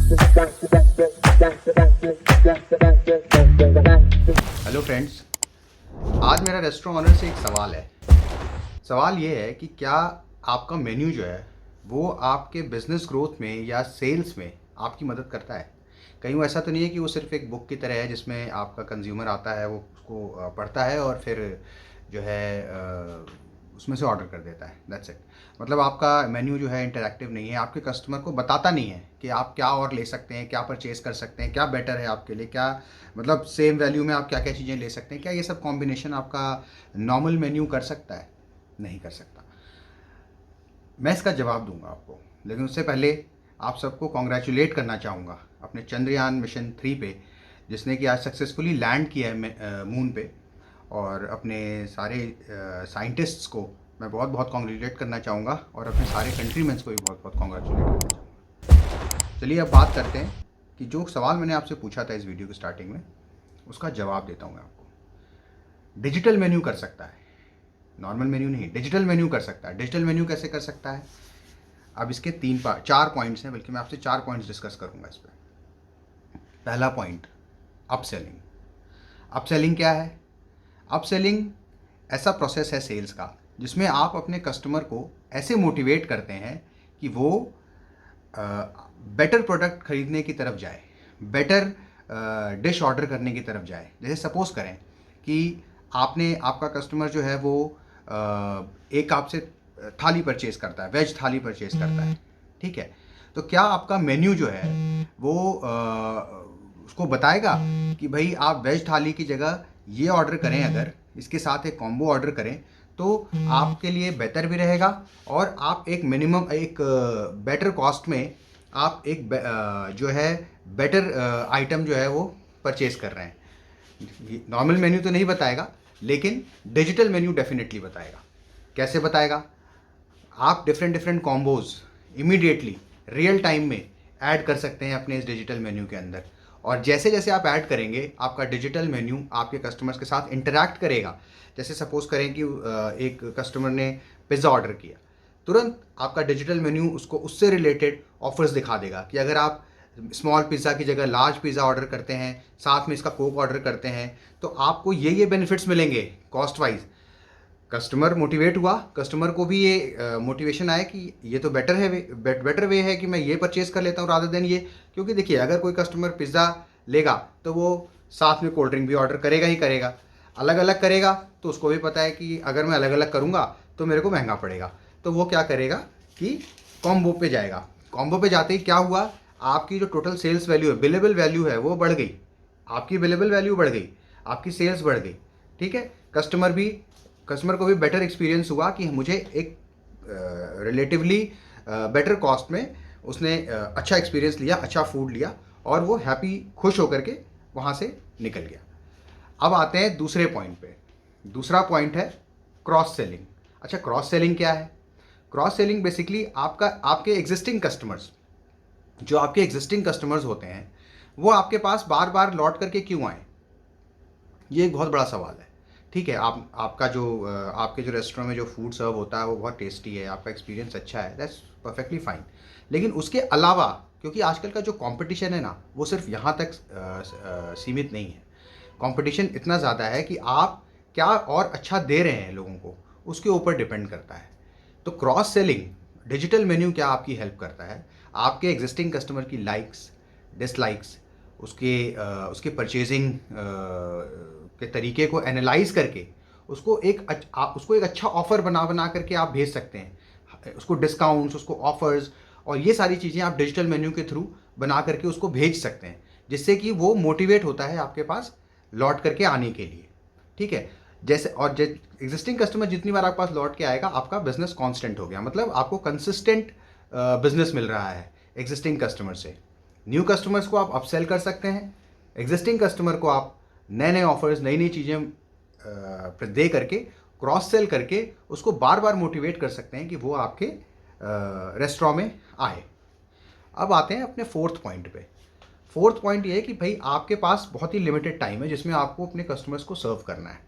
Hello friends, आज मेरा restaurant honour से एक सवाल है। सवाल ये है कि क्या आपका मेन्यू जो है वो आपके बिजनेस ग्रोथ में या सेल्स में आपकी मदद करता है। कहीं वो ऐसा तो नहीं है कि वो सिर्फ एक बुक की तरह है जिसमें आपका कंज्यूमर आता है, वो उसको पढ़ता है और फिर जो है उसमें से ऑर्डर कर देता है, दैट्स इट। मतलब आपका मेन्यू जो है इंटरैक्टिव नहीं है, आपके कस्टमर को बताता नहीं है कि आप क्या और ले सकते हैं, क्या परचेज कर सकते हैं, क्या बेटर है आपके लिए, क्या मतलब सेम वैल्यू में आप क्या क्या चीज़ें ले सकते हैं। क्या ये सब कॉम्बिनेशन आपका नॉर्मल मेन्यू कर सकता है? नहीं कर सकता। मैं इसका जवाब दूंगा आपको, लेकिन उससे पहले आप सबको कॉन्ग्रेचुलेट करना चाहूँगा अपने चंद्रयान मिशन 3 पे, जिसने कि आज सक्सेसफुली लैंड किया है मून पे। और अपने सारे साइंटिस्ट्स को मैं बहुत बहुत कॉन्ग्रेचुलेट करना चाहूँगा और अपने सारे कंट्रीमेंस को भी बहुत बहुत कॉन्ग्रेचुलेट करना चाहूँगा। चलिए अब बात करते हैं कि जो सवाल मैंने आपसे पूछा था इस वीडियो की स्टार्टिंग में, उसका जवाब देता हूँ मैं आपको। डिजिटल मेन्यू कर सकता है, नॉर्मल मेन्यू नहीं, डिजिटल मेन्यू कर सकता है। डिजिटल मेन्यू कैसे कर सकता है? अब इसके 4 पॉइंट्स हैं, बल्कि मैं आपसे 4 पॉइंट्स डिस्कस करूँगा इस पर। पहला पॉइंट, अपसेलिंग। अपसेलिंग क्या है? अपसेलिंग ऐसा प्रोसेस है सेल्स का जिसमें आप अपने कस्टमर को ऐसे मोटिवेट करते हैं कि वो बेटर प्रोडक्ट खरीदने की तरफ जाए, बेटर डिश ऑर्डर करने की तरफ जाए। जैसे सपोज करें कि आपका कस्टमर जो है वो एक आपसे थाली परचेज करता है, वेज थाली परचेज करता है, ठीक है। तो क्या आपका मेन्यू जो है वो उसको बताएगा कि भाई आप वेज थाली की जगह ये ऑर्डर करें, अगर इसके साथ एक कॉम्बो ऑर्डर करें तो आपके लिए बेहतर भी रहेगा और आप एक मिनिमम एक बेटर कॉस्ट में आप एक जो है बेटर आइटम जो है वो परचेज कर रहे हैं। नॉर्मल मेन्यू तो नहीं बताएगा, लेकिन डिजिटल मेन्यू डेफिनेटली बताएगा। कैसे बताएगा? आप different different combos immediately real time में ऐड कर सकते हैं अपने इस डिजिटल मेन्यू के अंदर। और जैसे जैसे आप ऐड करेंगे, आपका डिजिटल मेन्यू आपके कस्टमर्स के साथ इंटरैक्ट करेगा। जैसे सपोज करें कि एक कस्टमर ने पिज़्ज़ा ऑर्डर किया, तुरंत आपका डिजिटल मेन्यू उसको उससे रिलेटेड ऑफर्स दिखा देगा कि अगर आप स्मॉल पिज़्ज़ा की जगह लार्ज पिज़्ज़ा ऑर्डर करते हैं, साथ में इसका कोक ऑर्डर करते हैं, तो आपको ये बेनिफिट्स मिलेंगे कॉस्ट वाइज। कस्टमर मोटिवेट हुआ, कस्टमर को भी ये मोटिवेशन आया कि ये तो बेटर वे है कि मैं ये परचेज कर लेता हूँ रादर देन ये। क्योंकि देखिए, अगर कोई कस्टमर पिज़्ज़ा लेगा तो वो साथ में कोल्ड ड्रिंक भी ऑर्डर करेगा ही करेगा। अलग अलग करेगा तो उसको भी पता है कि अगर मैं अलग अलग करूँगा तो मेरे को महंगा पड़ेगा। तो वो क्या करेगा कि कॉम्बो पे जाएगा। कॉम्बो पे जाते ही क्या हुआ, आपकी जो टोटल सेल्स वैल्यू है, बिलेबल वैल्यू है, वो बढ़ गई। आपकी बिलेबल वैल्यू बढ़ गई, आपकी सेल्स बढ़ गई, ठीक है। कस्टमर को भी बेटर एक्सपीरियंस हुआ कि मुझे एक रिलेटिवली बेटर कॉस्ट में उसने अच्छा एक्सपीरियंस लिया, अच्छा फूड लिया और वो हैप्पी, खुश होकर के वहाँ से निकल गया। अब आते हैं दूसरे पॉइंट पे। दूसरा पॉइंट है क्रॉस सेलिंग। अच्छा, क्रॉस सेलिंग क्या है? क्रॉस सेलिंग बेसिकली आपके एग्जिस्टिंग कस्टमर्स, जो आपके एग्जिस्टिंग कस्टमर्स होते हैं, वो आपके पास बार बार लौट करके क्यों आए? ये एक बहुत बड़ा सवाल है, ठीक है। आपके जो रेस्टोरेंट में जो फूड सर्व होता है वो बहुत टेस्टी है, आपका एक्सपीरियंस अच्छा है, दैट्स परफेक्टली फाइन। लेकिन उसके अलावा, क्योंकि आजकल का जो कंपटीशन है ना, वो सिर्फ यहाँ तक सीमित नहीं है। कंपटीशन इतना ज़्यादा है कि आप क्या और अच्छा दे रहे हैं लोगों को, उसके ऊपर डिपेंड करता है। तो क्रॉस सेलिंग, डिजिटल मेन्यू क्या आपकी हेल्प करता है? आपके एग्जिस्टिंग कस्टमर की लाइक्स, डिसलाइक्स, उसके परचेजिंग के तरीके को एनालाइज करके उसको एक अच्छा ऑफर बना बना करके आप भेज सकते हैं। उसको डिस्काउंट्स, उसको ऑफर्स और ये सारी चीज़ें आप डिजिटल मेन्यू के थ्रू बना करके उसको भेज सकते हैं, जिससे कि वो मोटिवेट होता है आपके पास लौट करके आने के लिए, ठीक है। जैसे और एग्जिस्टिंग कस्टमर जितनी बार आपके पास लौट के आएगा, आपका बिजनेस कांस्टेंट हो गया, मतलब आपको कंसिस्टेंट बिजनेस मिल रहा है एग्जिस्टिंग कस्टमर से। न्यू कस्टमर्स को आप अपसेल कर सकते हैं, एग्जिस्टिंग कस्टमर को आप नए नए ऑफर्स, नई नई चीज़ें दे करके, क्रॉस सेल करके उसको बार बार मोटिवेट कर सकते हैं कि वो आपके रेस्टोरेंट में आए। अब आते हैं अपने फोर्थ पॉइंट पे। फोर्थ पॉइंट ये है कि भाई आपके पास बहुत ही लिमिटेड टाइम है जिसमें आपको अपने कस्टमर्स को सर्व करना है।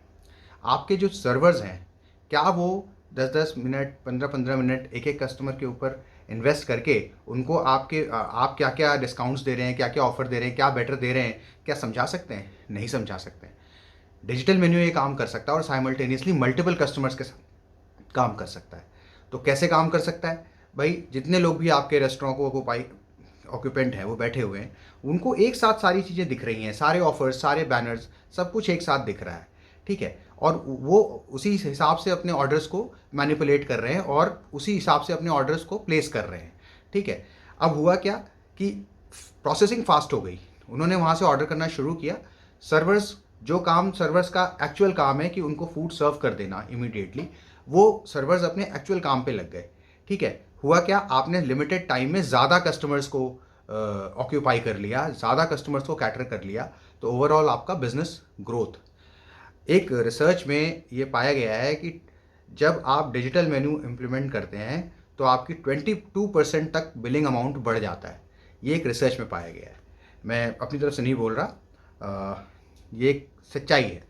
आपके जो सर्वर्स हैं, क्या वो 10-10 मिनट, 15-15 मिनट एक एक कस्टमर के ऊपर इन्वेस्ट करके उनको आप क्या क्या डिस्काउंट्स दे रहे हैं, क्या क्या ऑफ़र दे रहे हैं, क्या बेटर दे रहे हैं, क्या समझा सकते हैं? नहीं समझा सकते। डिजिटल मेन्यू ये काम कर सकता है और साइमल्टेनियसली मल्टीपल कस्टमर्स के साथ काम कर सकता है। तो कैसे काम कर सकता है भाई? जितने लोग भी आपके रेस्टोरेंट को ऑक्यूपेंट हैं, वो बैठे हुए हैं, उनको एक साथ सारी चीज़ें दिख रही हैं, सारे ऑफर्स, सारे बैनर्स, सब कुछ एक साथ दिख रहा है, ठीक है? और वो उसी हिसाब से अपने ऑर्डर्स को मैनिपुलेट कर रहे हैं और उसी हिसाब से अपने ऑर्डर्स को प्लेस कर रहे हैं, ठीक है? अब हुआ क्या कि प्रोसेसिंग फास्ट हो गई, उन्होंने वहाँ से ऑर्डर करना शुरू किया। सर्वर्स का एक्चुअल काम है कि उनको फूड सर्व कर देना इमीडिएटली, वो सर्वर्स अपने एक्चुअल काम पे लग गए, ठीक है? हुआ क्या, आपने लिमिटेड टाइम में ज़्यादा कस्टमर्स को ऑक्यूपाई कर लिया, ज़्यादा कस्टमर्स को कैटर कर लिया, तो ओवरऑल आपका बिजनेस ग्रोथ। एक रिसर्च में ये पाया गया है कि जब आप डिजिटल मेन्यू इम्प्लीमेंट करते हैं तो आपकी 22% तक बिलिंग अमाउंट बढ़ जाता है। ये एक रिसर्च में पाया गया है, मैं अपनी तरफ से नहीं बोल रहा, ये एक सच्चाई है।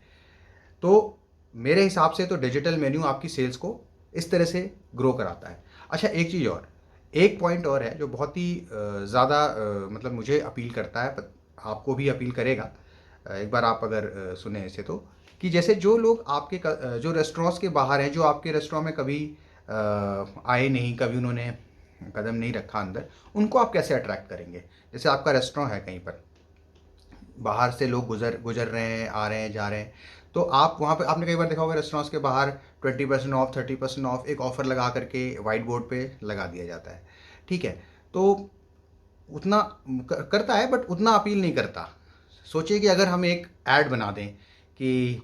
तो मेरे हिसाब से तो डिजिटल मेन्यू आपकी सेल्स को इस तरह से ग्रो कराता है। अच्छा, एक चीज़ और, एक पॉइंट और है जो बहुत ही ज़्यादा मतलब मुझे अपील करता है, आपको भी अपील करेगा। एक बार आप अगर सुने इसे तो, कि जैसे जो लोग जो रेस्टोरेंट्स के बाहर हैं, जो आपके रेस्टोरेंट में कभी आए नहीं, कभी उन्होंने कदम नहीं रखा अंदर, उनको आप कैसे अट्रैक्ट करेंगे? जैसे आपका रेस्टोरेंट है कहीं पर, बाहर से लोग गुजर रहे हैं, आ रहे हैं, जा रहे हैं, तो आप वहाँ पे, आपने कई बार देखा होगा रेस्टोरेंट्स के बाहर 20% ऑफ, 30% ऑफ एक ऑफ़र लगा करके वाइट बोर्ड पे लगा दिया जाता है, ठीक है? तो उतना करता है बट उतना अपील नहीं करता। सोचिए कि अगर हम एक ऐड बना दें कि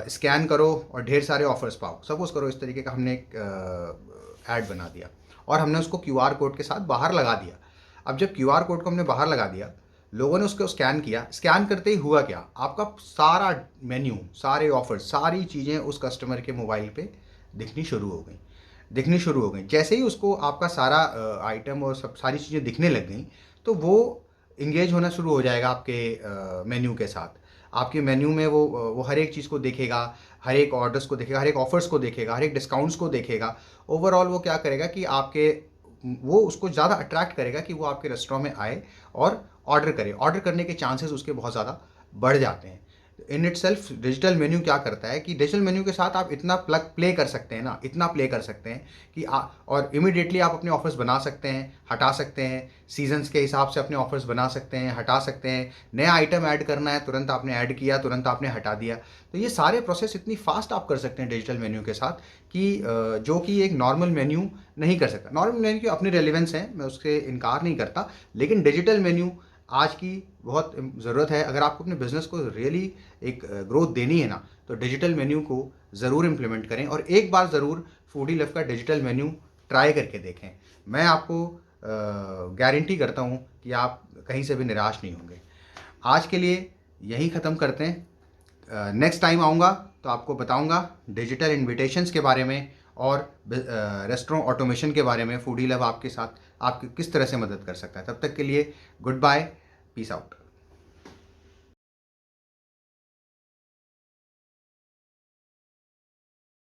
स्कैन करो और ढेर सारे ऑफर्स पाओ, सपोज करो इस तरीके का हमने एक ऐड बना दिया और हमने उसको क्यूआर कोड के साथ बाहर लगा दिया। अब जब क्यूआर कोड को हमने बाहर लगा दिया, लोगों ने उसको स्कैन किया, स्कैन करते ही हुआ क्या, आपका सारा मेन्यू, सारे ऑफर्स, सारी चीज़ें उस कस्टमर के मोबाइल पे दिखनी शुरू हो गई। जैसे ही उसको आपका सारा आइटम और सब सारी चीज़ें दिखने लग गई, तो वो इंगेज होना शुरू हो जाएगा आपके मेन्यू के साथ। आपके मेन्यू में वो हर एक चीज़ को देखेगा, हर एक ऑर्डर्स को देखेगा, हर एक ऑफर्स को देखेगा, हर एक डिस्काउंट्स को देखेगा। ओवरऑल वो क्या करेगा कि वो उसको ज़्यादा अट्रैक्ट करेगा कि वो आपके रेस्टोरेंट में आए और ऑर्डर करे। ऑर्डर करने के चांसेस उसके बहुत ज़्यादा बढ़ जाते हैं। In it self digital menu क्या करता है कि डिजिटल मेन्यू के साथ आप इतना प्ले कर सकते हैं ना, इतना प्ले कर सकते हैं कि और इमीडिएटली आप अपने ऑफर्स बना सकते हैं, हटा सकते हैं, सीजन्स के हिसाब से अपने ऑफर्स बना सकते हैं, हटा सकते हैं। नया आइटम ऐड करना है, तुरंत आपने ऐड किया, तुरंत आपने हटा दिया। तो ये सारे प्रोसेस इतनी फास्ट आप कर सकते हैं डिजिटल मेन्यू के साथ कि जो कि एक नॉर्मल मेन्यू नहीं कर सकता। नॉर्मल मेन्यू की अपनी रेलिवेंस है, मैं उससे इनकार नहीं करता, लेकिन डिजिटल मेन्यू आज की बहुत ज़रूरत है। अगर आपको अपने बिज़नेस को रियली एक ग्रोथ देनी है ना, तो डिजिटल मेन्यू को ज़रूर इम्प्लीमेंट करें और एक बार ज़रूर फूडी लव का डिजिटल मेन्यू ट्राई करके देखें। मैं आपको गारंटी करता हूँ कि आप कहीं से भी निराश नहीं होंगे। आज के लिए यही ख़त्म करते हैं। नेक्स्ट टाइम आऊँगा तो आपको बताऊँगा डिजिटल इन्विटेशंस के बारे में और रेस्टोरेंट ऑटोमेशन के बारे में। फूडी लव आपके साथ आपकी किस तरह से मदद कर सकता है। तब तक के लिए गुड बाय, पीस आउट।